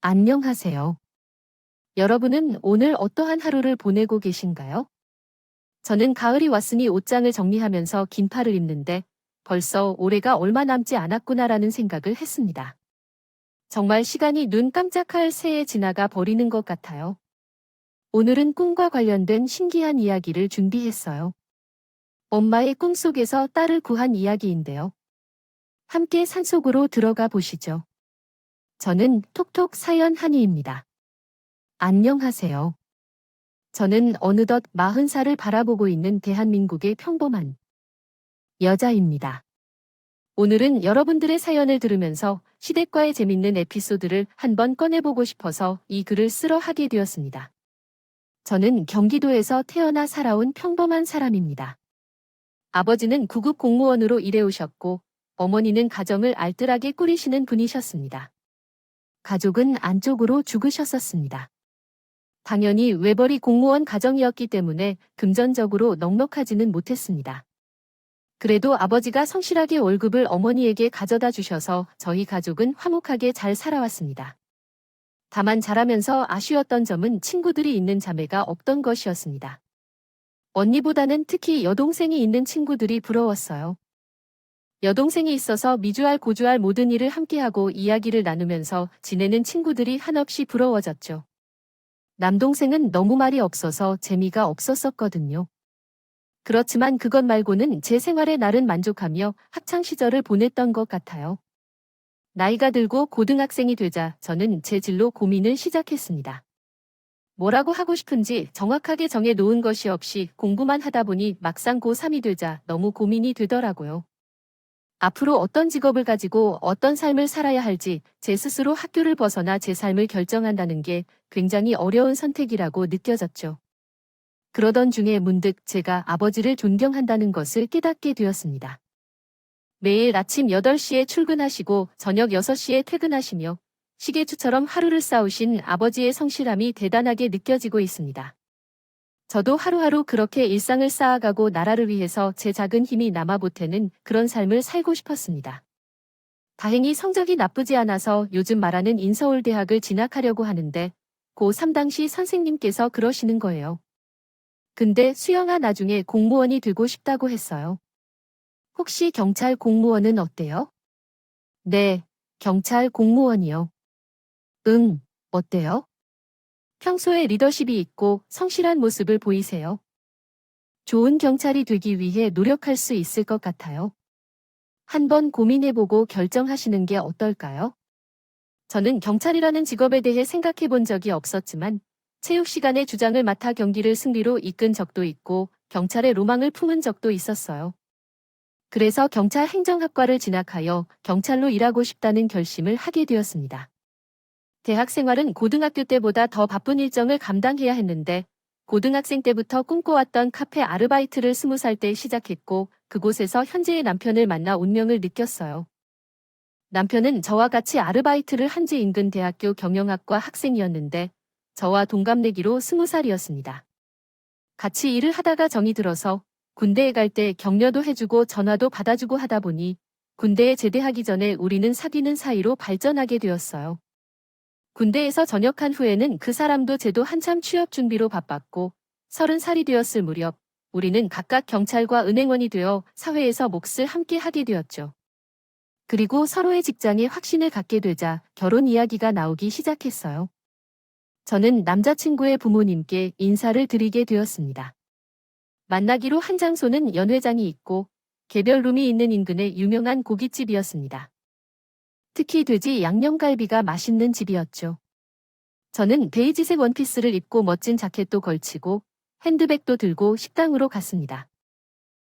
안녕하세요. 여러분은 오늘 어떠한 하루를 보내고 계신가요? 저는 가을이 왔으니 옷장을 정리하면서 긴팔을 입는데 벌써 올해가 얼마 남지 않았구나라는 생각을 했습니다. 정말 시간이 눈 깜짝할 새에 지나가 버리는 것 같아요. 오늘은 꿈과 관련된 신기한 이야기를 준비했어요. 엄마의 꿈속에서 딸을 구한 이야기인데요. 함께 산속으로 들어가 보시죠. 저는 톡톡 사연 한이입니다. 안녕하세요. 저는 어느덧 40살을 바라보고 있는 대한민국의 평범한 여자입니다. 오늘은 여러분들의 사연을 들으면서 시댁과의 재밌는 에피소드를 한번 꺼내보고 싶어서 이 글을 쓰러 하게 되었습니다. 저는 경기도에서 태어나 살아온 평범한 사람입니다. 아버지는 구급 공무원으로 일해오셨고 어머니는 가정을 알뜰하게 꾸리시는 분이셨습니다. 가족은 안쪽으로 죽으셨었습니다. 당연히 외벌이 공무원 가정이었기 때문에 금전적으로 넉넉하지는 못했습니다. 그래도 아버지가 성실하게 월급을 어머니에게 가져다 주셔서 저희 가족은 화목하게 잘 살아왔습니다. 다만 자라면서 아쉬웠던 점은 친구들이 있는 자매가 없던 것이었습니다. 언니보다는 특히 여동생이 있는 친구들이 부러웠어요. 여동생이 있어서 미주알 고주알 모든 일을 함께하고 이야기를 나누면서 지내는 친구들이 한없이 부러워졌죠. 남동생은 너무 말이 없어서 재미가 없었었거든요. 그렇지만 그것 말고는 제 생활에 나름 만족하며 학창시절을 보냈던 것 같아요. 나이가 들고 고등학생이 되자 저는 제 진로 고민을 시작했습니다. 뭐라고 하고 싶은지 정확하게 정해 놓은 것이 없이 공부만 하다 보니 막상 고3이 되자 너무 고민이 되더라고요. 앞으로 어떤 직업을 가지고 어떤 삶을 살아야 할지 제 스스로 학교를 벗어나 제 삶을 결정한다는 게 굉장히 어려운 선택이라고 느껴졌죠. 그러던 중에 문득 제가 아버지를 존경한다는 것을 깨닫게 되었습니다. 매일 아침 8시에 출근하시고 저녁 6시에 퇴근하시며 시계추처럼 하루를 쌓으신 아버지의 성실함이 대단하게 느껴지고 있습니다. 저도 하루하루 그렇게 일상을 쌓아가고 나라를 위해서 제 작은 힘이 남아 보태는 그런 삶을 살고 싶었습니다. 다행히 성적이 나쁘지 않아서 요즘 말하는 인서울대학을 진학하려고 하는데 고3 당시 선생님께서 그러시는 거예요. 근데 수영아 나중에 공무원이 되고 싶다고 했어요. 혹시 경찰 공무원은 어때요? 네, 경찰 공무원이요. 응, 어때요? 평소에 리더십이 있고 성실한 모습을 보이세요. 좋은 경찰이 되기 위해 노력할 수 있을 것 같아요. 한번 고민해보고 결정하시는 게 어떨까요? 저는 경찰이라는 직업에 대해 생각해 본 적이 없었지만 체육 시간에 주장을 맡아 경기를 승리로 이끈 적도 있고 경찰의 로망을 품은 적도 있었어요. 그래서 경찰 행정학과를 진학하여 경찰로 일하고 싶다는 결심을 하게 되었습니다. 대학 생활은 고등학교 때보다 더 바쁜 일정을 감당해야 했는데 고등학생 때부터 꿈꿔왔던 카페 아르바이트를 20살 때 시작했고 그곳에서 현재의 남편을 만나 운명을 느꼈어요. 남편은 저와 같이 아르바이트를 한 지 인근 대학교 경영학과 학생이었는데 저와 동갑내기로 20살이었습니다. 같이 일을 하다가 정이 들어서 군대에 갈 때 격려도 해주고 전화도 받아주고 하다 보니 군대에 제대하기 전에 우리는 사귀는 사이로 발전하게 되었어요. 군대에서 전역한 후에는 그 사람도 저도 한참 취업 준비로 바빴고 30살이 되었을 무렵 우리는 각각 경찰과 은행원이 되어 사회에서 몫을 함께 하게 되었죠. 그리고 서로의 직장에 확신을 갖게 되자 결혼 이야기가 나오기 시작했어요. 저는 남자친구의 부모님께 인사를 드리게 되었습니다. 만나기로 한 장소는 연회장이 있고 개별룸이 있는 인근의 유명한 고깃집이었습니다. 특히 돼지 양념갈비가 맛있는 집이었죠. 저는 베이지색 원피스를 입고 멋진 자켓도 걸치고 핸드백도 들고 식당으로 갔습니다.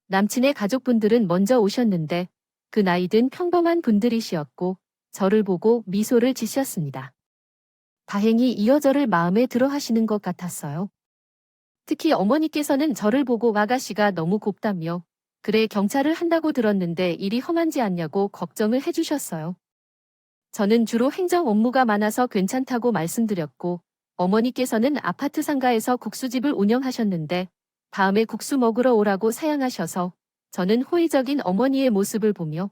남친의 가족분들은 먼저 오셨는데 그 나이든 평범한 분들이시었고 저를 보고 미소를 지셨습니다. 다행히 이 여자를 마음에 들어 하시는 것 같았어요. 특히 어머니께서는 저를 보고 아가씨가 너무 곱다며 그래 경찰을 한다고 들었는데 일이 험한지 않냐고 걱정을 해주셨어요. 저는 주로 행정 업무가 많아서 괜찮다고 말씀드렸고 어머니께서는 아파트 상가에서 국수집을 운영하셨는데 다음에 국수 먹으러 오라고 사양하셔서 저는 호의적인 어머니의 모습을 보며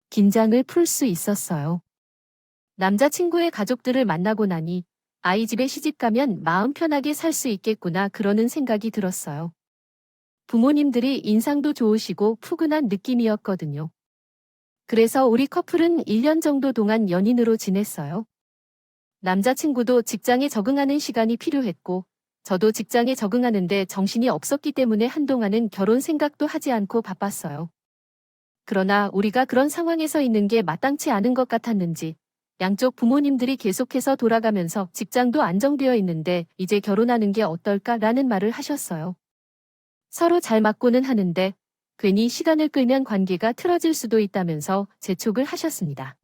긴장을 풀 수 있었어요. 남자친구의 가족들을 만나고 나니 아이 집에 시집 가면 마음 편하게 살 수 있겠구나 그러는 생각이 들었어요. 부모님들이 인상도 좋으시고 푸근한 느낌이었거든요. 그래서 우리 커플은 1년 정도 동안 연인으로 지냈어요. 남자친구도 직장에 적응하는 시간이 필요했고, 저도 직장에 적응하는데 정신이 없었기 때문에 한동안은 결혼 생각도 하지 않고 바빴어요. 그러나 우리가 그런 상황에서 있는 게 마땅치 않은 것 같았는지, 양쪽 부모님들이 계속해서 돌아가면서 직장도 안정되어 있는데 이제 결혼하는 게 어떨까라는 말을 하셨어요. 서로 잘 맞고는 하는데 괜히 시간을 끌면 관계가 틀어질 수도 있다면서 재촉을 하셨습니다.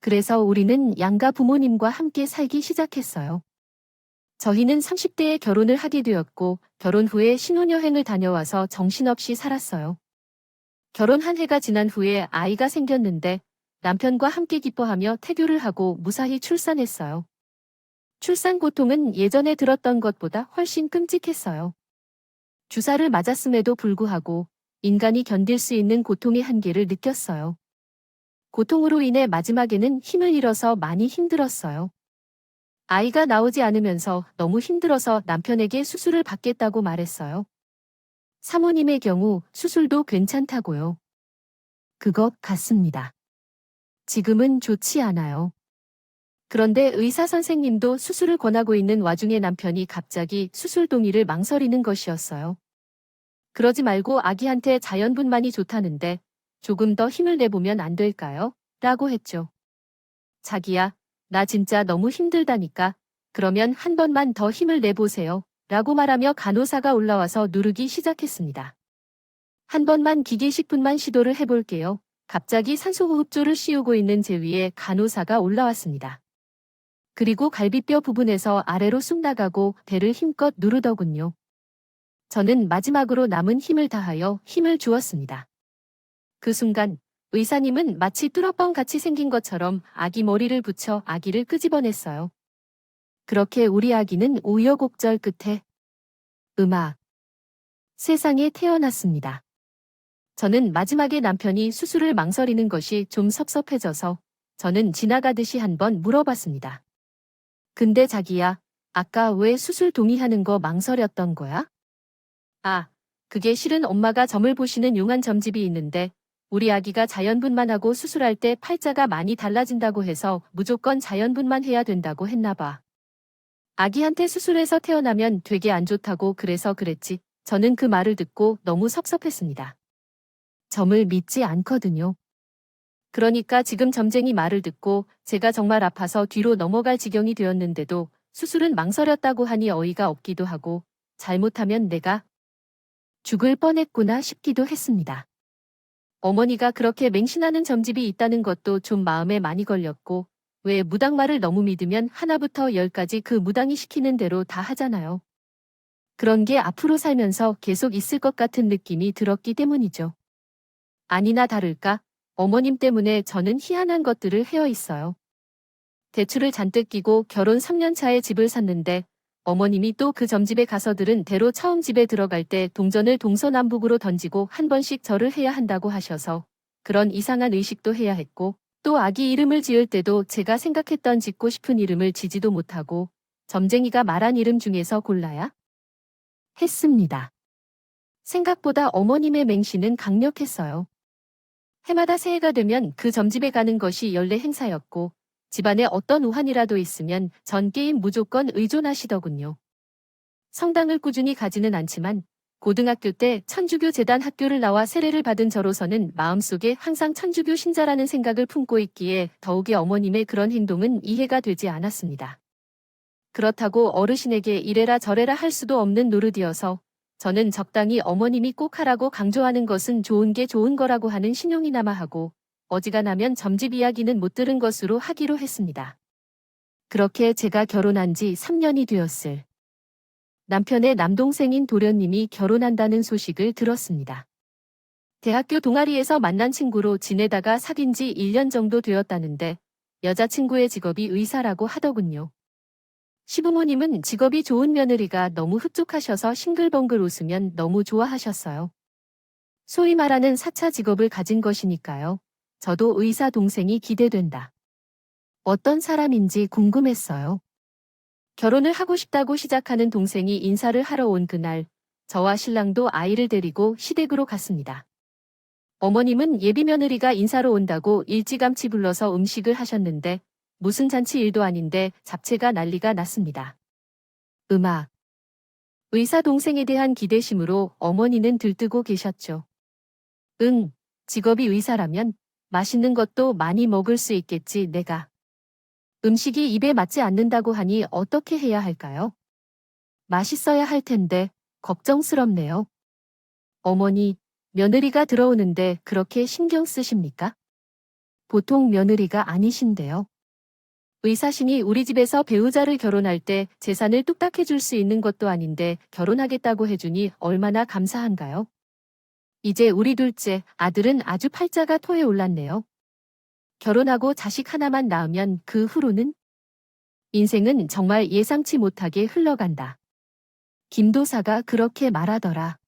그래서 우리는 양가 부모님과 함께 살기 시작했어요. 저희는 30대에 결혼을 하게 되었고 결혼 후에 신혼여행을 다녀와서 정신없이 살았어요. 결혼 한 해가 지난 후에 아이가 생겼는데 남편과 함께 기뻐하며 태교를 하고 무사히 출산했어요. 출산 고통은 예전에 들었던 것보다 훨씬 끔찍했어요. 주사를 맞았음에도 불구하고 인간이 견딜 수 있는 고통의 한계를 느꼈어요. 고통으로 인해 마지막에는 힘을 잃어서 많이 힘들었어요. 아이가 나오지 않으면서 너무 힘들어서 남편에게 수술을 받겠다고 말했어요. 사모님의 경우 수술도 괜찮다고요. 그것 같습니다. 지금은 좋지 않아요. 그런데 의사 선생님도 수술을 권하고 있는 와중에 남편이 갑자기 수술 동의를 망설이는 것이었어요. 그러지 말고 아기한테 자연분만이 좋다는데 조금 더 힘을 내보면 안 될까요? 라고 했죠. 자기야, 나 진짜 너무 힘들다니까. 그러면 한 번만 더 힘을 내보세요. 라고 말하며 간호사가 올라와서 누르기 시작했습니다. 한 번만 기계식분만 시도를 해볼게요. 갑자기 산소호흡조를 씌우고 있는 제 위에 간호사가 올라왔습니다. 그리고 갈비뼈 부분에서 아래로 쑥 나가고 배를 힘껏 누르더군요. 저는 마지막으로 남은 힘을 다하여 힘을 주었습니다. 그 순간 의사님은 마치 뚫어뻥같이 생긴 것처럼 아기 머리를 붙여 아기를 끄집어냈어요. 그렇게 우리 아기는 우여곡절 끝에 세상에 태어났습니다. 저는 마지막에 남편이 수술을 망설이는 것이 좀 섭섭해져서 저는 지나가듯이 한번 물어봤습니다. 근데 자기야, 아까 왜 수술 동의하는 거 망설였던 거야? 아, 그게 실은 엄마가 점을 보시는 용한 점집이 있는데 우리 아기가 자연분만하고 수술할 때 팔자가 많이 달라진다고 해서 무조건 자연분만해야 된다고 했나 봐. 아기한테 수술해서 태어나면 되게 안 좋다고 그래서 그랬지. 저는 그 말을 듣고 너무 섭섭했습니다. 점을 믿지 않거든요. 그러니까 지금 점쟁이 말을 듣고 제가 정말 아파서 뒤로 넘어갈 지경이 되었는데도 수술은 망설였다고 하니 어이가 없기도 하고 잘못하면 내가 죽을 뻔했구나 싶기도 했습니다. 어머니가 그렇게 맹신하는 점집이 있다는 것도 좀 마음에 많이 걸렸고 왜 무당말을 너무 믿으면 하나부터 열까지 그 무당이 시키는 대로 다 하잖아요. 그런 게 앞으로 살면서 계속 있을 것 같은 느낌이 들었기 때문이죠. 아니나 다를까 어머님 때문에 저는 희한한 것들을 헤어 있어요. 대출을 잔뜩 끼고 결혼 3년 차에 집을 샀는데 어머님이 또 그 점집에 가서들은 대로 처음 집에 들어갈 때 동전을 동서남북으로 던지고 한 번씩 절을 해야 한다고 하셔서 그런 이상한 의식도 해야 했고 또 아기 이름을 지을 때도 제가 생각했던 짓고 싶은 이름을 지지도 못하고 점쟁이가 말한 이름 중에서 골라야 했습니다. 생각보다 어머님의 맹신은 강력했어요. 해마다 새해가 되면 그 점집에 가는 것이 연례 행사였고 집안에 어떤 우환이라도 있으면 전 게임 무조건 의존하시더군요. 성당을 꾸준히 가지는 않지만 고등학교 때 천주교 재단 학교를 나와 세례를 받은 저로서는 마음속에 항상 천주교 신자라는 생각을 품고 있기에 더욱이 어머님의 그런 행동은 이해가 되지 않았습니다. 그렇다고 어르신에게 이래라 저래라 할 수도 없는 노릇이어서 저는 적당히 어머님이 꼭 하라고 강조하는 것은 좋은 게 좋은 거라고 하는 신용이나마 하고 어지간하면 점집 이야기는 못 들은 것으로 하기로 했습니다. 그렇게 제가 결혼한 지 3년이 되었을 남편의 남동생인 도련님이 결혼한다는 소식을 들었습니다. 대학교 동아리에서 만난 친구로 지내다가 사귄 지 1년 정도 되었다는데 여자친구의 직업이 의사라고 하더군요. 시부모님은 직업이 좋은 며느리가 너무 흡족하셔서 싱글벙글 웃으면 너무 좋아하셨어요. 소위 말하는 4차 직업을 가진 것이니까요. 저도 의사 동생이 기대된다. 어떤 사람인지 궁금했어요. 결혼을 하고 싶다고 시작하는 동생이 인사를 하러 온 그날, 저와 신랑도 아이를 데리고 시댁으로 갔습니다. 어머님은 예비 며느리가 인사로 온다고 일찌감치 불러서 음식을 하셨는데 무슨 잔치 일도 아닌데 잡채가 난리가 났습니다. 음악, 의사 동생에 대한 기대심으로 어머니는 들뜨고 계셨죠. 응, 직업이 의사라면 맛있는 것도 많이 먹을 수 있겠지 내가. 음식이 입에 맞지 않는다고 하니 어떻게 해야 할까요? 맛있어야 할 텐데 걱정스럽네요. 어머니, 며느리가 들어오는데 그렇게 신경 쓰십니까? 보통 며느리가 아니신데요. 의사신이 우리 집에서 배우자를 결혼할 때 재산을 뚝딱 해줄 수 있는 것도 아닌데 결혼하겠다고 해주니 얼마나 감사한가요? 이제 우리 둘째 아들은 아주 팔자가 토에 올랐네요. 결혼하고 자식 하나만 낳으면 그 후로는 인생은 정말 예상치 못하게 흘러간다. 김도사가 그렇게 말하더라.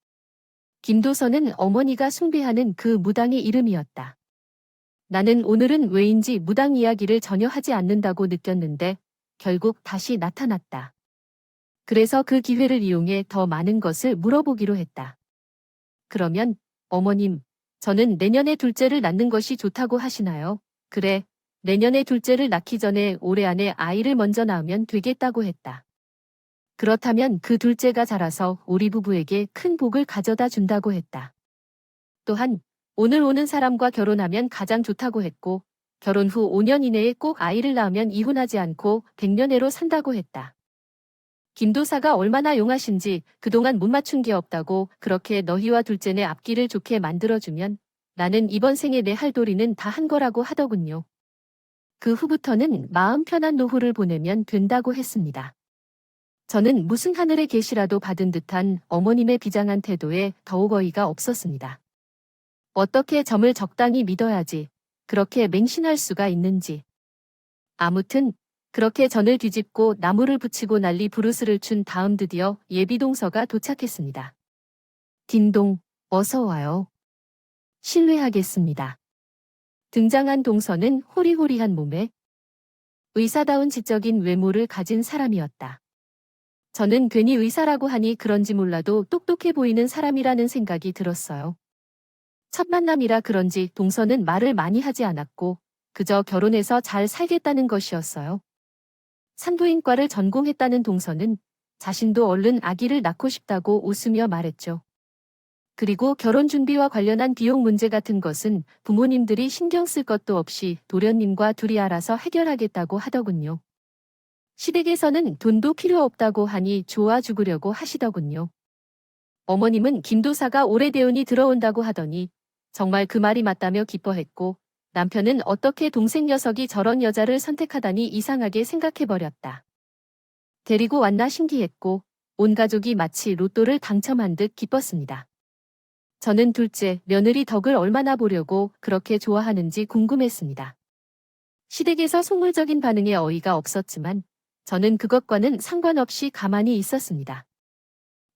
김도서는 어머니가 숭배하는 그 무당의 이름이었다. 나는 오늘은 왜인지 무당 이야기를 전혀 하지 않는다고 느꼈는데 결국 다시 나타났다. 그래서 그 기회를 이용해 더 많은 것을 물어보기로 했다. 그러면 어머님, 저는 내년에 둘째를 낳는 것이 좋다고 하시나요? 그래, 내년에 둘째를 낳기 전에 올해 안에 아이를 먼저 낳으면 되겠다고 했다. 그렇다면 그 둘째가 자라서 우리 부부에게 큰 복을 가져다 준다고 했다. 또한 오늘 오는 사람과 결혼하면 가장 좋다고 했고 결혼 후 5년 이내에 꼭 아이를 낳으면 이혼하지 않고 백년해로 산다고 했다. 김도사가 얼마나 용하신지 그동안 못 맞춘 게 없다고 그렇게 너희와 둘째네 앞길을 좋게 만들어주면 나는 이번 생에 내 할 도리는 다 한 거라고 하더군요. 그 후부터는 마음 편한 노후를 보내면 된다고 했습니다. 저는 무슨 하늘의 계시라도 받은 듯한 어머님의 비장한 태도에 더욱 어이가 없었습니다. 어떻게 점을 적당히 믿어야지 그렇게 맹신할 수가 있는지. 아무튼 그렇게 전을 뒤집고 나무를 붙이고 난리 부르스를 춘 다음 드디어 예비동서가 도착했습니다. 딘동, 어서 와요. 실례하겠습니다. 등장한 동서는 호리호리한 몸에 의사다운 지적인 외모를 가진 사람이었다. 저는 괜히 의사라고 하니 그런지 몰라도 똑똑해 보이는 사람이라는 생각이 들었어요. 첫 만남이라 그런지 동서는 말을 많이 하지 않았고 그저 결혼해서 잘 살겠다는 것이었어요. 산부인과를 전공했다는 동서는 자신도 얼른 아기를 낳고 싶다고 웃으며 말했죠. 그리고 결혼 준비와 관련한 비용 문제 같은 것은 부모님들이 신경 쓸 것도 없이 도련님과 둘이 알아서 해결하겠다고 하더군요. 시댁에서는 돈도 필요 없다고 하니 좋아 죽으려고 하시더군요. 어머님은 김도사가 오래되으니 들어온다고 하더니 정말 그 말이 맞다며 기뻐했고 남편은 어떻게 동생 녀석이 저런 여자를 선택하다니 이상하게 생각해버렸다. 데리고 왔나 신기했고 온 가족이 마치 로또를 당첨한 듯 기뻤습니다. 저는 둘째 며느리 덕을 얼마나 보려고 그렇게 좋아하는지 궁금했습니다. 시댁에서 속물적인 반응에 어이가 없었지만 저는 그것과는 상관없이 가만히 있었습니다.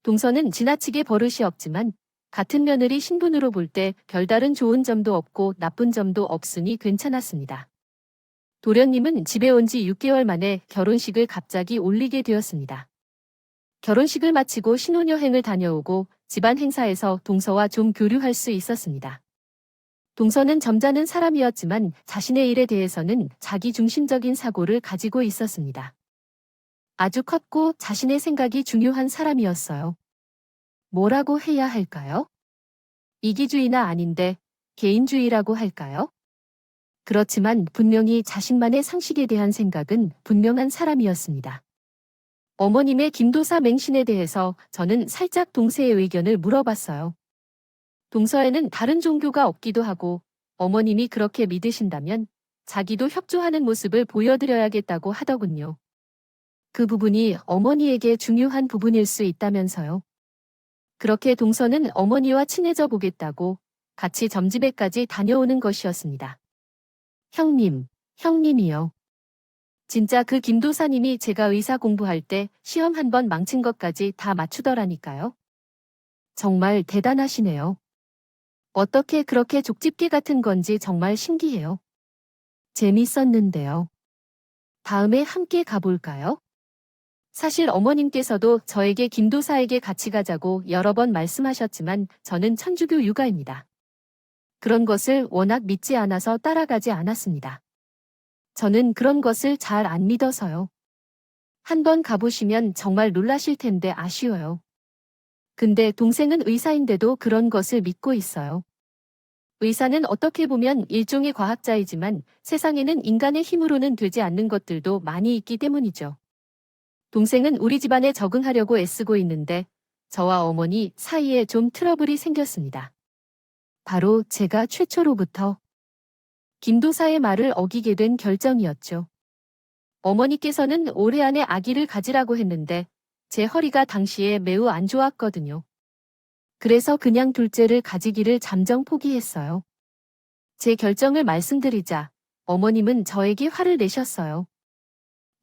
동서는 지나치게 버릇이 없지만 같은 며느리 신분으로 볼 때 별다른 좋은 점도 없고 나쁜 점도 없으니 괜찮았습니다. 도련님은 집에 온 지 6개월 만에 결혼식을 갑자기 올리게 되었습니다. 결혼식을 마치고 신혼여행을 다녀오고 집안 행사에서 동서와 좀 교류할 수 있었습니다. 동서는 점잖은 사람이었지만 자신의 일에 대해서는 자기중심적인 사고를 가지고 있었습니다. 아주 컸고 자신의 생각이 중요한 사람이었어요. 뭐라고 해야 할까요? 이기주의나 아닌데 개인주의라고 할까요? 그렇지만 분명히 자신만의 상식에 대한 생각은 분명한 사람이었습니다. 어머님의 김도사 맹신에 대해서 저는 살짝 동서의 의견을 물어봤어요. 동서에는 다른 종교가 없기도 하고 어머님이 그렇게 믿으신다면 자기도 협조하는 모습을 보여드려야겠다고 하더군요. 그 부분이 어머니에게 중요한 부분일 수 있다면서요. 그렇게 동서는 어머니와 친해져 보겠다고 같이 점집에까지 다녀오는 것이었습니다. 형님, 형님이요. 진짜 그 김도사님이 제가 의사 공부할 때 시험 한 번 망친 것까지 다 맞추더라니까요. 정말 대단하시네요. 어떻게 그렇게 족집게 같은 건지 정말 신기해요. 재밌었는데요. 다음에 함께 가볼까요? 사실 어머님께서도 저에게 김도사에게 같이 가자고 여러 번 말씀하셨지만 저는 천주교 유가입니다. 그런 것을 워낙 믿지 않아서 따라가지 않았습니다. 저는 그런 것을 잘 안 믿어서요. 한번 가보시면 정말 놀라실 텐데 아쉬워요. 근데 동생은 의사인데도 그런 것을 믿고 있어요. 의사는 어떻게 보면 일종의 과학자이지만 세상에는 인간의 힘으로는 되지 않는 것들도 많이 있기 때문이죠. 동생은 우리 집안에 적응하려고 애쓰고 있는데 저와 어머니 사이에 좀 트러블이 생겼습니다. 바로 제가 최초로부터 김도사의 말을 어기게 된 결정이었죠. 어머니께서는 올해 안에 아기를 가지라고 했는데 제 허리가 당시에 매우 안 좋았거든요. 그래서 그냥 둘째를 가지기를 잠정 포기했어요. 제 결정을 말씀드리자 어머님은 저에게 화를 내셨어요.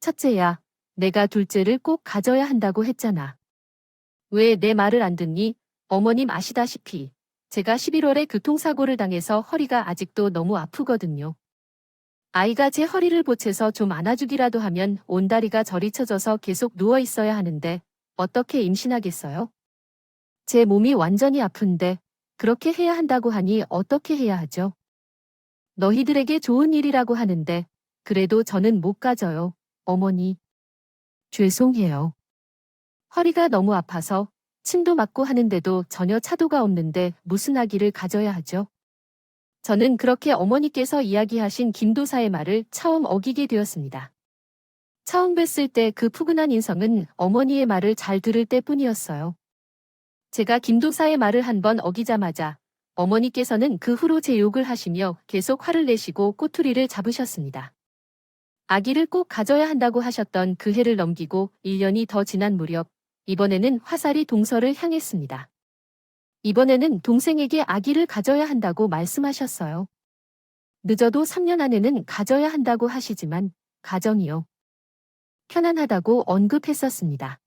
첫째야, 내가 둘째를 꼭 가져야 한다고 했잖아. 왜 내 말을 안 듣니? 어머님 아시다시피 제가 11월에 교통사고를 당해서 허리가 아직도 너무 아프거든요. 아이가 제 허리를 보채서 좀 안아주기라도 하면 온다리가 저리 쳐져서 계속 누워 있어야 하는데 어떻게 임신하겠어요? 제 몸이 완전히 아픈데 그렇게 해야 한다고 하니 어떻게 해야 하죠? 너희들에게 좋은 일이라고 하는데 그래도 저는 못 가져요. 어머니. 죄송해요. 허리가 너무 아파서 침도 맞고 하는데도 전혀 차도가 없는데 무슨 아기를 가져야 하죠? 저는 그렇게 어머니께서 이야기하신 김도사의 말을 처음 어기게 되었습니다. 처음 뵀을 때 그 푸근한 인성은 어머니의 말을 잘 들을 때뿐이었어요. 제가 김도사의 말을 한 번 어기자마자 어머니께서는 그 후로 제 욕을 하시며 계속 화를 내시고 꼬투리를 잡으셨습니다. 아기를 꼭 가져야 한다고 하셨던 그 해를 넘기고 1년이 더 지난 무렵 이번에는 화살이 동서를 향했습니다. 이번에는 동생에게 아기를 가져야 한다고 말씀하셨어요. 늦어도 3년 안에는 가져야 한다고 하시지만 가정이요. 편안하다고 언급했었습니다.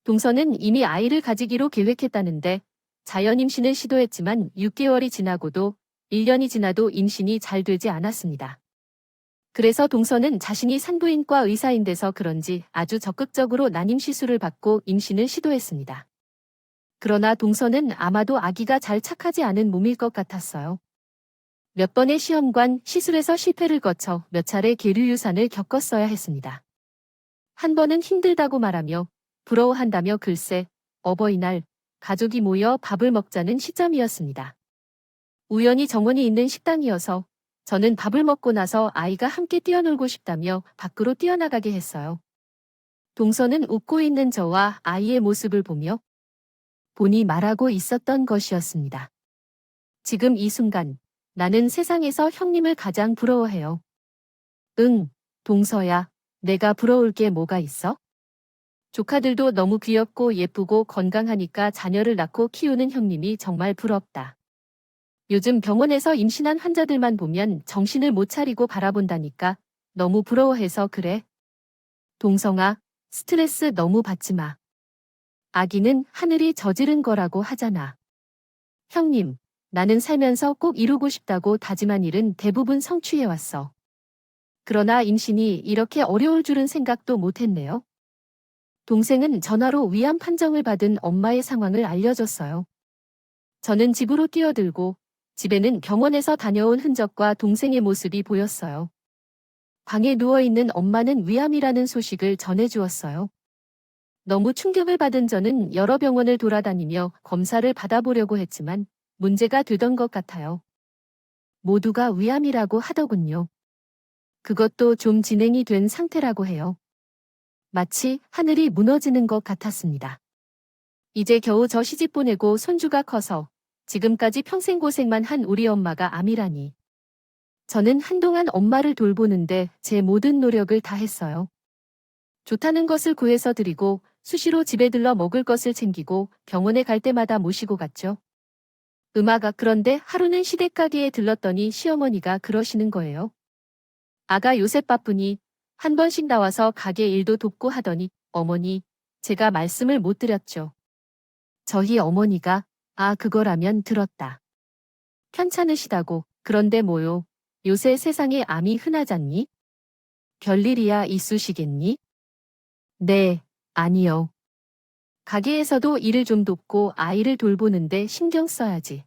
동서는 이미 아이를 가지기로 계획했다는데 자연 임신을 시도했지만 6개월이 지나고도 1년이 지나도 임신이 잘 되지 않았습니다. 그래서 동서는 자신이 산부인과 의사인 데서 그런지 아주 적극적으로 난임 시술을 받고 임신을 시도했습니다. 그러나 동서는 아마도 아기가 잘 착하지 않은 몸일 것 같았어요. 몇 번의 시험관 시술에서 실패를 거쳐 몇 차례 계류유산을 겪었어야 했습니다. 한 번은 힘들다고 말하며 부러워한다며 글쎄 어버이날 가족이 모여 밥을 먹자는 시점이었습니다. 우연히 정원이 있는 식당이어서 저는 밥을 먹고 나서 아이가 함께 뛰어놀고 싶다며 밖으로 뛰어나가게 했어요. 동서는 웃고 있는 저와 아이의 모습을 보며 본이 말하고 있었던 것이었습니다. 지금 이 순간 나는 세상에서 형님을 가장 부러워해요. 응, 동서야, 내가 부러울 게 뭐가 있어? 조카들도 너무 귀엽고 예쁘고 건강하니까 자녀를 낳고 키우는 형님이 정말 부럽다. 요즘 병원에서 임신한 환자들만 보면 정신을 못 차리고 바라본다니까 너무 부러워해서 그래. 동성아, 스트레스 너무 받지 마. 아기는 하늘이 저지른 거라고 하잖아. 형님, 나는 살면서 꼭 이루고 싶다고 다짐한 일은 대부분 성취해왔어. 그러나 임신이 이렇게 어려울 줄은 생각도 못했네요. 동생은 전화로 위암 판정을 받은 엄마의 상황을 알려줬어요. 저는 집으로 뛰어들고 집에는 병원에서 다녀온 흔적과 동생의 모습이 보였어요. 방에 누워있는 엄마는 위암이라는 소식을 전해주었어요. 너무 충격을 받은 저는 여러 병원을 돌아다니며 검사를 받아보려고 했지만 문제가 되던 것 같아요. 모두가 위암이라고 하더군요. 그것도 좀 진행이 된 상태라고 해요. 마치 하늘이 무너지는 것 같았습니다. 이제 겨우 저 시집 보내고 손주가 커서 지금까지 평생 고생만 한 우리 엄마가 암이라니. 저는 한동안 엄마를 돌보는데 제 모든 노력을 다했어요. 좋다는 것을 구해서 드리고 수시로 집에 들러 먹을 것을 챙기고 병원에 갈 때마다 모시고 갔죠. 그런데 하루는 시댁가게에 들렀더니 시어머니가 그러시는 거예요. 아가 요새 바쁘니 한 번씩 나와서 가게 일도 돕고 하더니 어머니, 제가 말씀을 못 드렸죠. 저희 어머니가 그거라면 들었다. 편찮으시다고. 그런데 뭐요. 요새 세상에 암이 흔하잖니? 별일이야 있으시겠니? 네, 아니요. 가게에서도 일을 좀 돕고 아이를 돌보는데 신경 써야지.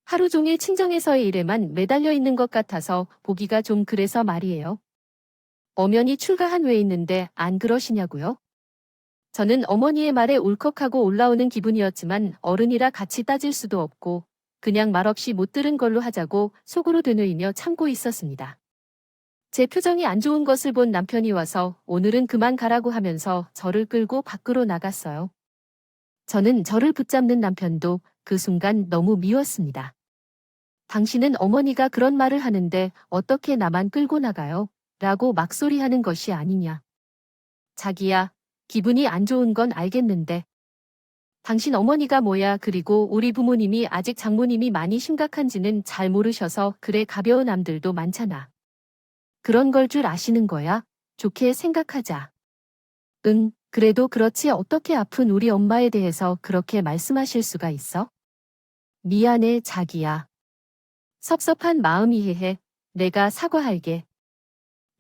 하루 종일 친정에서의 일에만 매달려 있는 것 같아서 보기가 좀 그래서 말이에요. 엄연히 출가한 외에 있는데 안 그러시냐고요? 저는 어머니의 말에 울컥하고 올라오는 기분이었지만 어른이라 같이 따질 수도 없고 그냥 말없이 못 들은 걸로 하자고 속으로 되뇌이며 참고 있었습니다. 제 표정이 안 좋은 것을 본 남편이 와서 오늘은 그만 가라고 하면서 저를 끌고 밖으로 나갔어요. 저는 저를 붙잡는 남편도 그 순간 너무 미웠습니다. 당신은 어머니가 그런 말을 하는데 어떻게 나만 끌고 나가요? 라고 막소리하는 것이 아니냐. 자기야, 기분이 안 좋은 건 알겠는데. 당신 어머니가 뭐야 그리고 우리 부모님이 아직 장모님이 많이 심각한지는 잘 모르셔서 그래 가벼운 암들도 많잖아. 그런 걸 줄 아시는 거야? 좋게 생각하자. 응, 그래도 그렇지 어떻게 아픈 우리 엄마에 대해서 그렇게 말씀하실 수가 있어? 미안해 자기야. 섭섭한 마음 이해해. 내가 사과할게.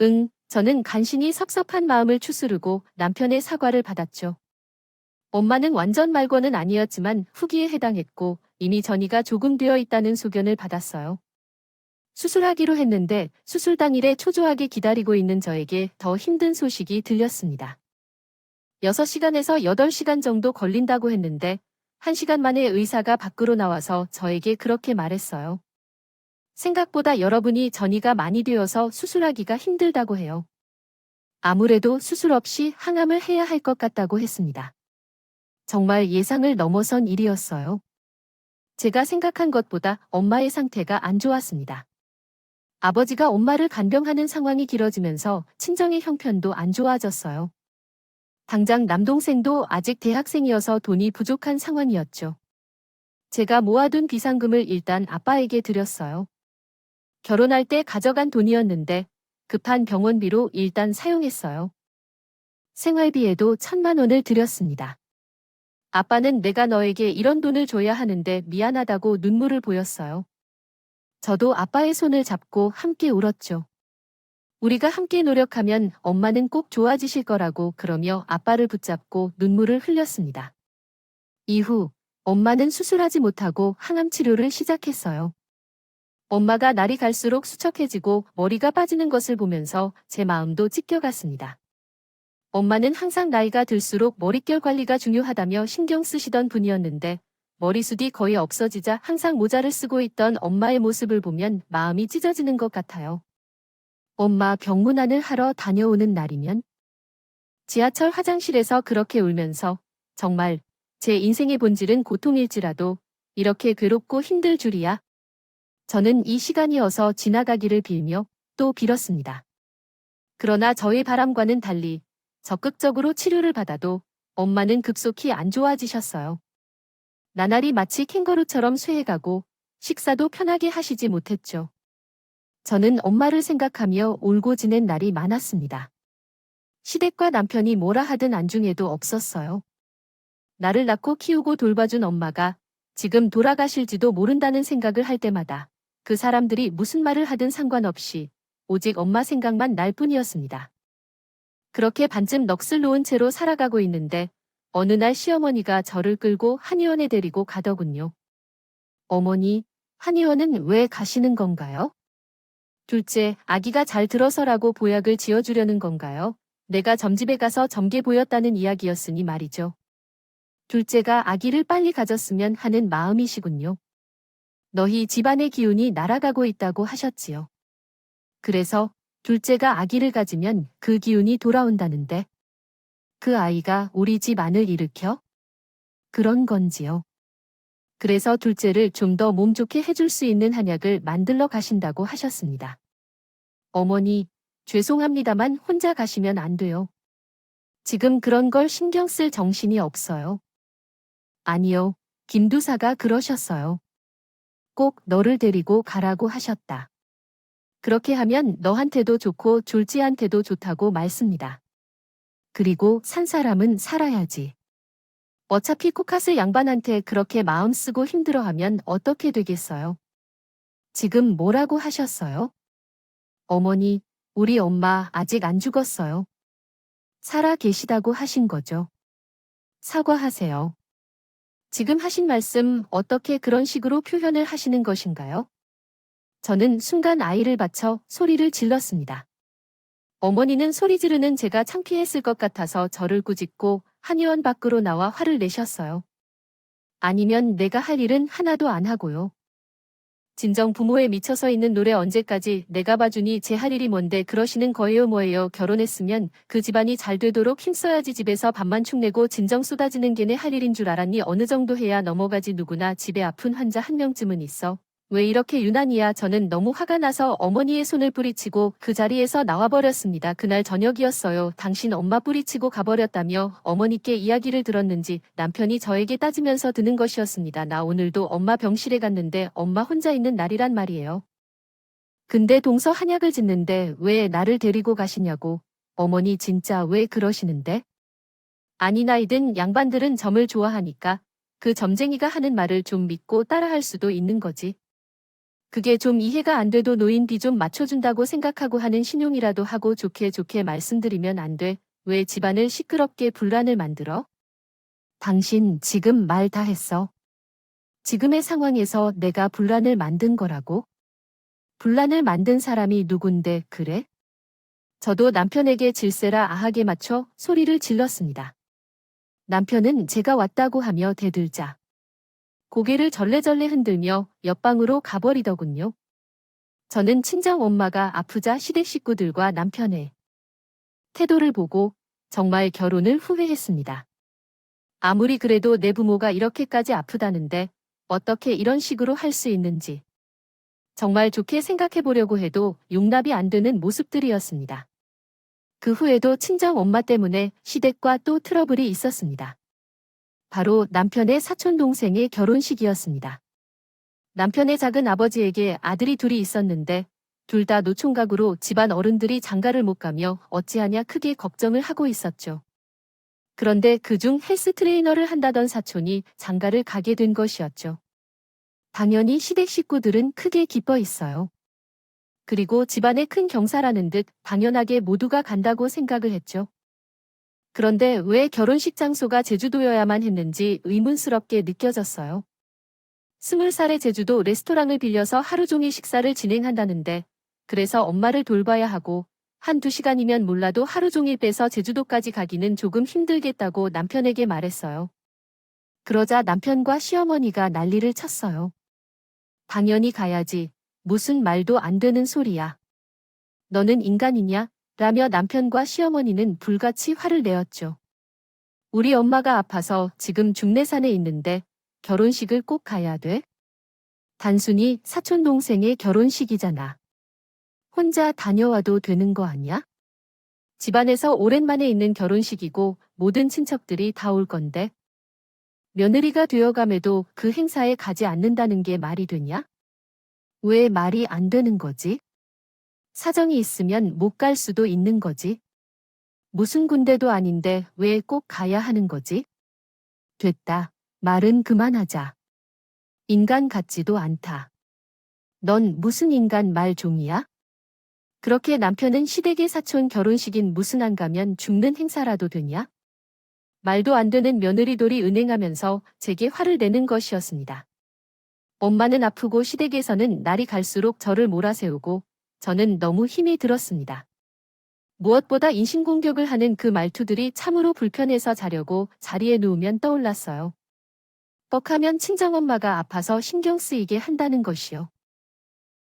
응, 저는 간신히 섭섭한 마음을 추스르고 남편의 사과를 받았죠. 엄마는 완전 말고는 아니었지만 후기에 해당했고 이미 전이가 조금 되어 있다는 소견을 받았어요. 수술하기로 했는데 수술 당일에 초조하게 기다리고 있는 저에게 더 힘든 소식이 들렸습니다. 6시간에서 8시간 정도 걸린다고 했는데 1시간 만에 의사가 밖으로 나와서 저에게 그렇게 말했어요. 생각보다 여러분이 전이가 많이 되어서 수술하기가 힘들다고 해요. 아무래도 수술 없이 항암을 해야 할 것 같다고 했습니다. 정말 예상을 넘어선 일이었어요. 제가 생각한 것보다 엄마의 상태가 안 좋았습니다. 아버지가 엄마를 간병하는 상황이 길어지면서 친정의 형편도 안 좋아졌어요. 당장 남동생도 아직 대학생이어서 돈이 부족한 상황이었죠. 제가 모아둔 비상금을 일단 아빠에게 드렸어요. 결혼할 때 가져간 돈이었는데 급한 병원비로 일단 사용했어요. 생활비에도 1,000만 원을 드렸습니다. 아빠는 내가 너에게 이런 돈을 줘야 하는데 미안하다고 눈물을 보였어요. 저도 아빠의 손을 잡고 함께 울었죠. 우리가 함께 노력하면 엄마는 꼭 좋아지실 거라고 그러며 아빠를 붙잡고 눈물을 흘렸습니다. 이후 엄마는 수술하지 못하고 항암 치료를 시작했어요. 엄마가 날이 갈수록 수척해지고 머리가 빠지는 것을 보면서 제 마음도 찢겨갔습니다. 엄마는 항상 나이가 들수록 머릿결 관리가 중요하다며 신경 쓰시던 분이었는데 머리숱이 거의 없어지자 항상 모자를 쓰고 있던 엄마의 모습을 보면 마음이 찢어지는 것 같아요. 엄마 병문안을 하러 다녀오는 날이면 지하철 화장실에서 그렇게 울면서 정말 제 인생의 본질은 고통일지라도 이렇게 괴롭고 힘들 줄이야. 저는 이 시간이 어서 지나가기를 빌며 또 빌었습니다. 그러나 저의 바람과는 달리 적극적으로 치료를 받아도 엄마는 급속히 안 좋아지셨어요. 나날이 마치 캥거루처럼 쇠해가고 식사도 편하게 하시지 못했죠. 저는 엄마를 생각하며 울고 지낸 날이 많았습니다. 시댁과 남편이 뭐라 하든 안중에도 없었어요. 나를 낳고 키우고 돌봐준 엄마가 지금 돌아가실지도 모른다는 생각을 할 때마다 그 사람들이 무슨 말을 하든 상관없이 오직 엄마 생각만 날 뿐이었습니다. 그렇게 반쯤 넋을 놓은 채로 살아가고 있는데 어느 날 시어머니가 저를 끌고 한의원에 데리고 가더군요. 어머니, 한의원은 왜 가시는 건가요? 둘째, 아기가 잘 들어서라고 보약을 지어주려는 건가요? 내가 점집에 가서 점게 보였다는 이야기였으니 말이죠. 둘째가 아기를 빨리 가졌으면 하는 마음이시군요. 너희 집안의 기운이 날아가고 있다고 하셨지요. 그래서 둘째가 아기를 가지면 그 기운이 돌아온다는데 그 아이가 우리 집 안을 일으켜? 그런 건지요. 그래서 둘째를 좀 더 몸 좋게 해줄 수 있는 한약을 만들러 가신다고 하셨습니다. 어머니, 죄송합니다만 혼자 가시면 안 돼요. 지금 그런 걸 신경 쓸 정신이 없어요. 아니요, 김두사가 그러셨어요. 꼭 너를 데리고 가라고 하셨다. 그렇게 하면 너한테도 좋고 졸지한테도 좋다고 말습니다. 그리고 산 사람은 살아야지. 어차피 코카스 양반한테 그렇게 마음 쓰고 힘들어하면 어떻게 되겠어요? 지금 뭐라고 하셨어요? 어머니, 우리 엄마 아직 안 죽었어요. 살아 계시다고 하신 거죠. 사과하세요. 지금 하신 말씀 어떻게 그런 식으로 표현을 하시는 것인가요? 저는 순간 아이를 받쳐 소리를 질렀습니다. 어머니는 소리 지르는 제가 창피했을 것 같아서 저를 꾸짖고 한의원 밖으로 나와 화를 내셨어요. 아니면 내가 할 일은 하나도 안 하고요. 진정 부모에 미쳐서 있는 노래 언제까지 내가 봐주니 제 할 일이 뭔데 그러시는 거예요 뭐예요. 결혼했으면 그 집안이 잘 되도록 힘써야지 집에서 밥만 축내고 진정 쏟아지는 게 내 할 일인 줄 알았니. 어느 정도 해야 넘어가지. 누구나 집에 아픈 환자 한 명쯤은 있어. 왜 이렇게 유난이야. 저는 너무 화가 나서 어머니의 손을 뿌리치고 그 자리에서 나와버렸습니다. 그날 저녁이었어요. 당신 엄마 뿌리치고 가버렸다며 어머니께 이야기를 들었는지 남편이 저에게 따지면서 드는 것이었습니다. 나 오늘도 엄마 병실에 갔는데 엄마 혼자 있는 날이란 말이에요. 근데 동서 한약을 짓는데 왜 나를 데리고 가시냐고. 어머니 진짜 왜 그러시는데? 아니 나이든 양반들은 점을 좋아하니까 그 점쟁이가 하는 말을 좀 믿고 따라할 수도 있는 거지. 그게 좀 이해가 안 돼도 노인비 좀 맞춰준다고 생각하고 하는 신용이라도 하고 좋게 좋게 말씀드리면 안 돼. 왜 집안을 시끄럽게 분란을 만들어? 당신 지금 말 다 했어. 지금의 상황에서 내가 분란을 만든 거라고? 분란을 만든 사람이 누군데 그래? 저도 남편에게 질세라 아하게 맞춰 소리를 질렀습니다. 남편은 제가 왔다고 하며 대들자 고개를 절레절레 흔들며 옆방으로 가버리더군요. 저는 친정 엄마가 아프자 시댁 식구들과 남편의 태도를 보고 정말 결혼을 후회했습니다. 아무리 그래도 내 부모가 이렇게까지 아프다는데 어떻게 이런 식으로 할 수 있는지 정말 좋게 생각해 보려고 해도 용납이 안 되는 모습들이었습니다. 그 후에도 친정 엄마 때문에 시댁과 또 트러블이 있었습니다. 바로 남편의 사촌 동생의 결혼식이었습니다. 남편의 작은 아버지에게 아들이 둘이 있었는데 둘 다 노총각으로 집안 어른들이 장가를 못 가며 어찌하냐 크게 걱정을 하고 있었죠. 그런데 그중 헬스 트레이너를 한다던 사촌이 장가를 가게 된 것이었죠. 당연히 시댁 식구들은 크게 기뻐 있어요. 그리고 집안의 큰 경사라는 듯 당연하게 모두가 간다고 생각을 했죠. 그런데 왜 결혼식 장소가 제주도여야만 했는지 의문스럽게 느껴졌어요. 20살의 제주도 레스토랑을 빌려서 하루 종일 식사를 진행한다는데 그래서 엄마를 돌봐야 하고 한두 시간이면 몰라도 하루 종일 빼서 제주도까지 가기는 조금 힘들겠다고 남편에게 말했어요. 그러자 남편과 시어머니가 난리를 쳤어요. 당연히 가야지. 무슨 말도 안 되는 소리야. 너는 인간이냐? 라며 남편과 시어머니는 불같이 화를 내었죠. 우리 엄마가 아파서 지금 중내산에 있는데 결혼식을 꼭 가야 돼? 단순히 사촌 동생의 결혼식이잖아. 혼자 다녀와도 되는 거 아니야? 집안에서 오랜만에 있는 결혼식이고 모든 친척들이 다 올 건데. 며느리가 되어감에도 그 행사에 가지 않는다는 게 말이 되냐? 왜 말이 안 되는 거지? 사정이 있으면 못 갈 수도 있는 거지. 무슨 군대도 아닌데 왜 꼭 가야 하는 거지? 됐다. 말은 그만하자. 인간 같지도 않다. 넌 무슨 인간 말종이야? 그렇게 남편은 시댁의 사촌 결혼식인 무슨 안 가면 죽는 행사라도 되냐? 말도 안 되는 며느리돌이 은행하면서 제게 화를 내는 것이었습니다. 엄마는 아프고 시댁에서는 날이 갈수록 저를 몰아세우고 저는 너무 힘이 들었습니다. 무엇보다 인신공격을 하는 그 말투들이 참으로 불편해서 자려고 자리에 누우면 떠올랐어요. 뻑하면 친정엄마가 아파서 신경 쓰이게 한다는 것이요.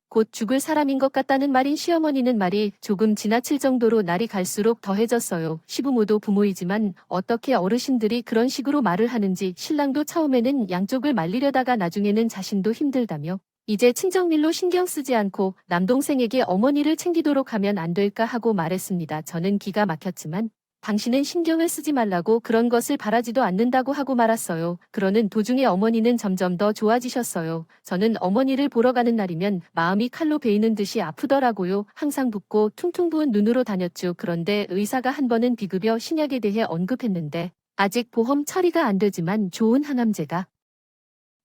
곧 죽을 사람인 것 같다는 말인 시어머니는 말이 조금 지나칠 정도로 날이 갈수록 더해졌어요. 시부모도 부모이지만 어떻게 어르신들이 그런 식으로 말을 하는지 신랑도 처음에는 양쪽을 말리려다가 나중에는 자신도 힘들다며 이제 친정밀로 신경 쓰지 않고 남동생에게 어머니를 챙기도록 하면 안 될까 하고 말했습니다. 저는 기가 막혔지만 당신은 신경을 쓰지 말라고 그런 것을 바라지도 않는다고 하고 말았어요. 그러는 도중에 어머니는 점점 더 좋아지셨어요. 저는 어머니를 보러 가는 날이면 마음이 칼로 베이는 듯이 아프더라고요. 항상 붓고 퉁퉁 부은 눈으로 다녔죠. 그런데 의사가 한 번은 비급여 신약에 대해 언급했는데 아직 보험 처리가 안 되지만 좋은 항암제가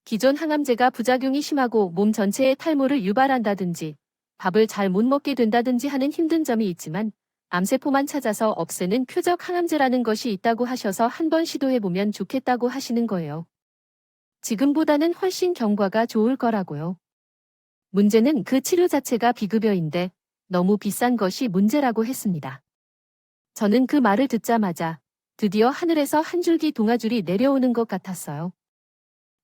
기존 항암제가 부작용이 심하고 몸 전체에 탈모를 유발한다든지 밥을 잘 못 먹게 된다든지 하는 힘든 점이 있지만 암세포만 찾아서 없애는 표적 항암제라는 것이 있다고 하셔서 한번 시도해보면 좋겠다고 하시는 거예요. 지금보다는 훨씬 경과가 좋을 거라고요. 문제는 그 치료 자체가 비급여인데 너무 비싼 것이 문제라고 했습니다. 저는 그 말을 듣자마자 드디어 하늘에서 한 줄기 동아줄이 내려오는 것 같았어요.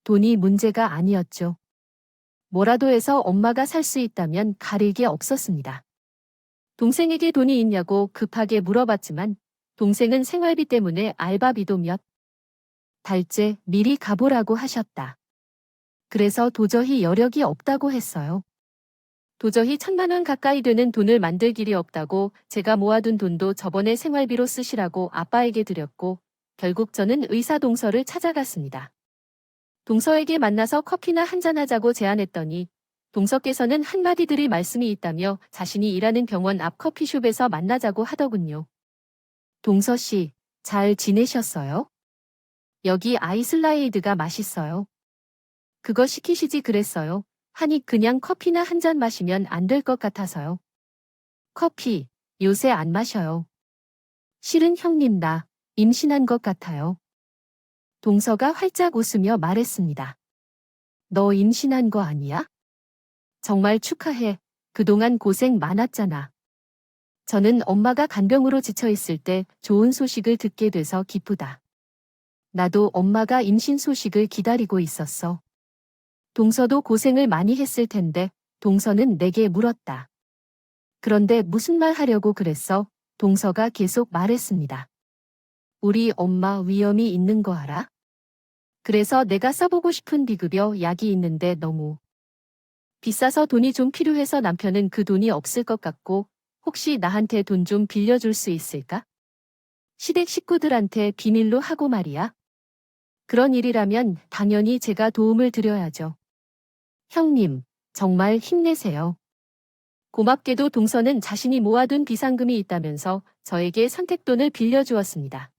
돈이 문제가 아니었죠. 뭐라도 해서 엄마가 살 수 있다면 가릴 게 없었습니다. 동생에게 돈이 있냐고 급하게 물어봤지만 동생은 생활비 때문에 알바비도 몇 달째 미리 가보라고 하셨다. 그래서 도저히 여력이 없다고 했어요. 도저히 1,000만 원 가까이 되는 돈을 만들 길이 없다고 제가 모아둔 돈도 저번에 생활비로 쓰시라고 아빠에게 드렸고 결국 저는 의사 동서를 찾아갔습니다. 동서에게 만나서 커피나 한잔하자고 제안했더니 동서께서는 한마디 드릴 말씀이 있다며 자신이 일하는 병원 앞 커피숍에서 만나자고 하더군요. 동서 씨, 잘 지내셨어요? 여기 아이슬라이드가 맛있어요. 그거 시키시지 그랬어요. 하니 그냥 커피나 한 잔 마시면 안 될 것 같아서요. 커피, 요새 안 마셔요. 실은 형님 나 임신한 것 같아요. 동서가 활짝 웃으며 말했습니다. 너 임신한 거 아니야? 정말 축하해. 그동안 고생 많았잖아. 저는 엄마가 간병으로 지쳐 있을 때 좋은 소식을 듣게 돼서 기쁘다. 나도 엄마가 임신 소식을 기다리고 있었어. 동서도 고생을 많이 했을 텐데 동서는 내게 물었다. 그런데 무슨 말 하려고 그랬어? 동서가 계속 말했습니다. 우리 엄마 위염이 있는 거 알아? 그래서 내가 써보고 싶은 비급여 약이 있는데 너무 비싸서 돈이 좀 필요해서 남편은 그 돈이 없을 것 같고 혹시 나한테 돈 좀 빌려줄 수 있을까? 시댁 식구들한테 비밀로 하고 말이야. 그런 일이라면 당연히 제가 도움을 드려야죠. 형님, 정말 힘내세요. 고맙게도 동서는 자신이 모아둔 비상금이 있다면서 저에게 선택돈을 빌려주었습니다.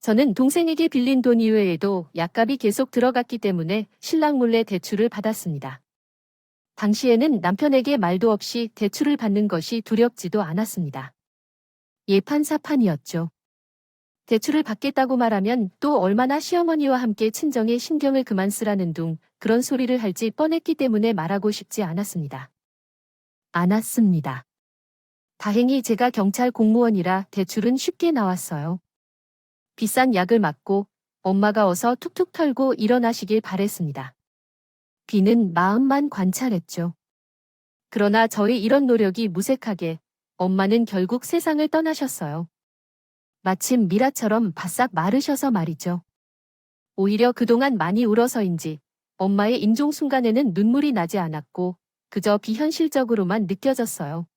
저는 동생에게 빌린 돈 이외에도 약값이 계속 들어갔기 때문에 신랑 몰래 대출을 받았습니다. 당시에는 남편에게 말도 없이 대출을 받는 것이 두렵지도 않았습니다. 예판사판이었죠. 대출을 받겠다고 말하면 또 얼마나 시어머니와 함께 친정에 신경을 그만 쓰라는 둥 그런 소리를 할지 뻔했기 때문에 말하고 싶지 않았습니다. 다행히 제가 경찰 공무원이라 대출은 쉽게 나왔어요. 비싼 약을 맞고 엄마가 어서 툭툭 털고 일어나시길 바랬습니다. 비는 마음만 관찰했죠. 그러나 저의 이런 노력이 무색하게 엄마는 결국 세상을 떠나셨어요. 마침 미라처럼 바싹 마르셔서 말이죠. 오히려 그동안 많이 울어서인지 엄마의 임종 순간에는 눈물이 나지 않았고 그저 비현실적으로만 느껴졌어요.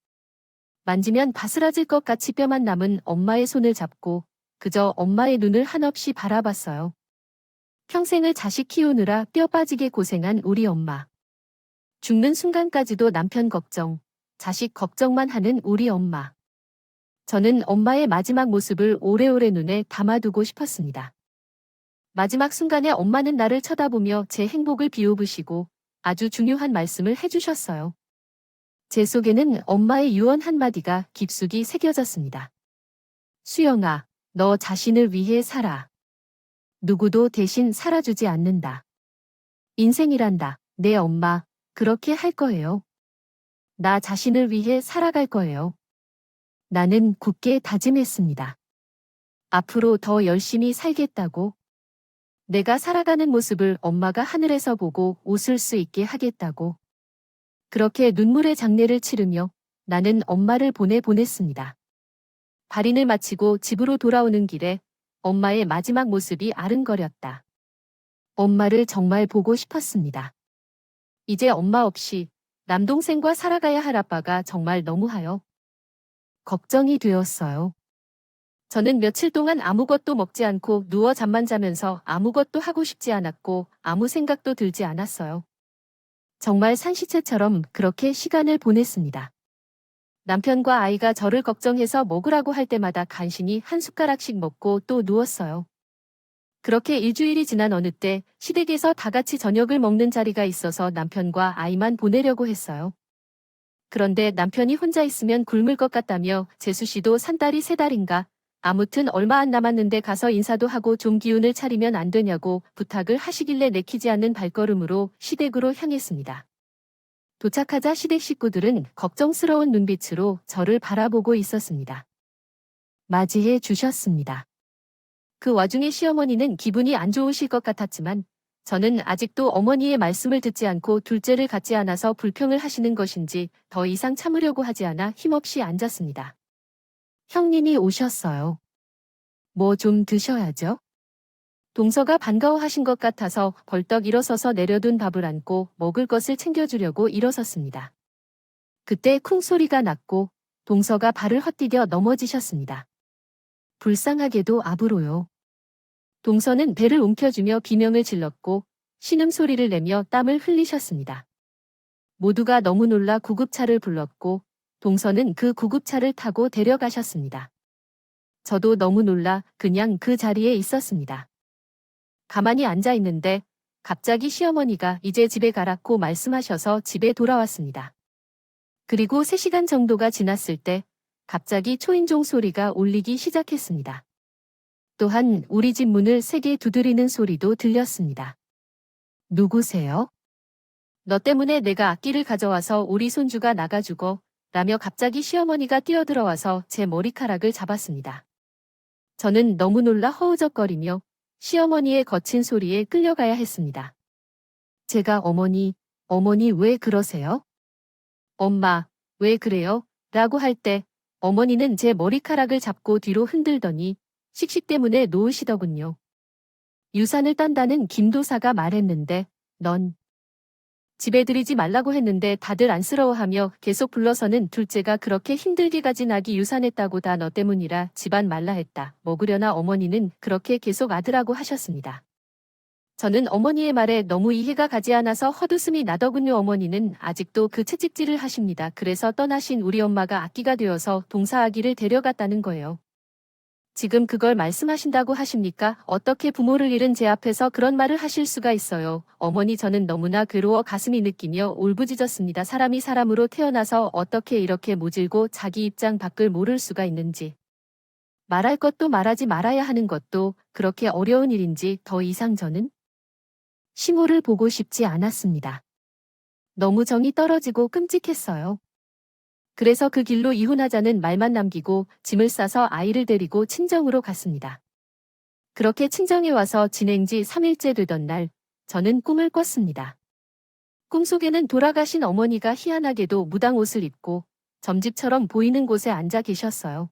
만지면 바스라질 것 같이 뼈만 남은 엄마의 손을 잡고 그저 엄마의 눈을 한없이 바라봤어요. 평생을 자식 키우느라 뼈 빠지게 고생한 우리 엄마. 죽는 순간까지도 남편 걱정, 자식 걱정만 하는 우리 엄마. 저는 엄마의 마지막 모습을 오래오래 눈에 담아두고 싶었습니다. 마지막 순간에 엄마는 나를 쳐다보며 제 행복을 비우부시고 아주 중요한 말씀을 해주셨어요. 제 속에는 엄마의 유언 한마디가 깊숙이 새겨졌습니다. 수영아, 너 자신을 위해 살아. 누구도 대신 살아주지 않는다. 인생이란다. 내 엄마, 그렇게 할 거예요. 나 자신을 위해 살아갈 거예요. 나는 굳게 다짐했습니다. 앞으로 더 열심히 살겠다고. 내가 살아가는 모습을 엄마가 하늘에서 보고 웃을 수 있게 하겠다고. 그렇게 눈물의 장례를 치르며 나는 엄마를 보냈습니다. 발인을 마치고 집으로 돌아오는 길에 엄마의 마지막 모습이 아른거렸다. 엄마를 정말 보고 싶었습니다. 이제 엄마 없이 남동생과 살아가야 할 아빠가 정말 너무하여 걱정이 되었어요. 저는 며칠 동안 아무것도 먹지 않고 누워 잠만 자면서 아무것도 하고 싶지 않았고 아무 생각도 들지 않았어요. 정말 산시체처럼 그렇게 시간을 보냈습니다. 남편과 아이가 저를 걱정해서 먹으라고 할 때마다 간신히 한 숟가락씩 먹고 또 누웠어요. 그렇게 일주일이 지난 어느 때 시댁에서 다 같이 저녁을 먹는 자리가 있어서 남편과 아이만 보내려고 했어요. 그런데 남편이 혼자 있으면 굶을 것 같다며 재수 씨도 산 달이 세 달인가 아무튼 얼마 안 남았는데 가서 인사도 하고 좀 기운을 차리면 안 되냐고 부탁을 하시길래 내키지 않는 발걸음으로 시댁으로 향했습니다. 도착하자 시댁 식구들은 걱정스러운 눈빛으로 저를 바라보고 있었습니다. 맞이해 주셨습니다. 그 와중에 시어머니는 기분이 안 좋으실 것 같았지만 저는 아직도 어머니의 말씀을 듣지 않고 둘째를 갖지 않아서 불평을 하시는 것인지 더 이상 참으려고 하지 않아 힘없이 앉았습니다. 형님이 오셨어요. 뭐 좀 드셔야죠. 동서가 반가워하신 것 같아서 벌떡 일어서서 내려둔 밥을 안고 먹을 것을 챙겨주려고 일어섰습니다. 그때 쿵 소리가 났고 동서가 발을 헛디뎌 넘어지셨습니다. 불쌍하게도 압으로요. 동서는 배를 움켜쥐며 비명을 질렀고 신음소리를 내며 땀을 흘리셨습니다. 모두가 너무 놀라 구급차를 불렀고 동서는 그 구급차를 타고 데려가셨습니다. 저도 너무 놀라 그냥 그 자리에 있었습니다. 가만히 앉아 있는데 갑자기 시어머니가 이제 집에 가라고 말씀하셔서 집에 돌아왔습니다. 그리고 3시간 정도가 지났을 때 갑자기 초인종 소리가 울리기 시작했습니다. 또한 우리 집 문을 세게 두드리는 소리도 들렸습니다. 누구세요? 너 때문에 내가 악기를 가져와서 우리 손주가 나가 죽어 라며 갑자기 시어머니가 뛰어들어와서 제 머리카락을 잡았습니다. 저는 너무 놀라 허우적거리며 시어머니의 거친 소리에 끌려가야 했습니다. 제가 어머니 왜 그러세요? 엄마, 왜 그래요? 라고 할 때 어머니는 제 머리카락을 잡고 뒤로 흔들더니 식식 때문에 놓으시더군요. 유산을 딴다는 김도사가 말했는데 넌 집에 들이지 말라고 했는데 다들 안쓰러워하며 계속 불러서는 둘째가 그렇게 힘들게 가진 아기 유산했다고 다 너 때문이라 집안 말라 했다. 먹으려나 어머니는 그렇게 계속 아들하고 하셨습니다. 저는 어머니의 말에 너무 이해가 가지 않아서 헛웃음이 나더군요. 어머니는 아직도 그 채찍질을 하십니다. 그래서 떠나신 우리 엄마가 악기가 되어서 동사아기를 데려갔다는 거예요. 지금 그걸 말씀하신다고 하십니까? 어떻게 부모를 잃은 제 앞에서 그런 말을 하실 수가 있어요. 어머니 저는 너무나 괴로워 가슴이 느끼며 울부짖었습니다. 사람이 사람으로 태어나서 어떻게 이렇게 모질고 자기 입장 밖을 모를 수가 있는지. 말할 것도 말하지 말아야 하는 것도 그렇게 어려운 일인지 더 이상 저는 시모를 보고 싶지 않았습니다. 너무 정이 떨어지고 끔찍했어요. 그래서 그 길로 이혼하자는 말만 남기고 짐을 싸서 아이를 데리고 친정으로 갔습니다. 그렇게 친정에 와서 지낸 지 3일째 되던 날, 저는 꿈을 꿨습니다. 꿈속에는 돌아가신 어머니가 희한하게도 무당 옷을 입고 점집처럼 보이는 곳에 앉아 계셨어요.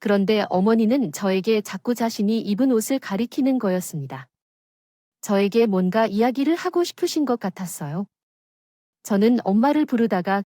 그런데 어머니는 저에게 자꾸 자신이 입은 옷을 가리키는 거였습니다. 저에게 뭔가 이야기를 하고 싶으신 것 같았어요. 저는 엄마를 부르다가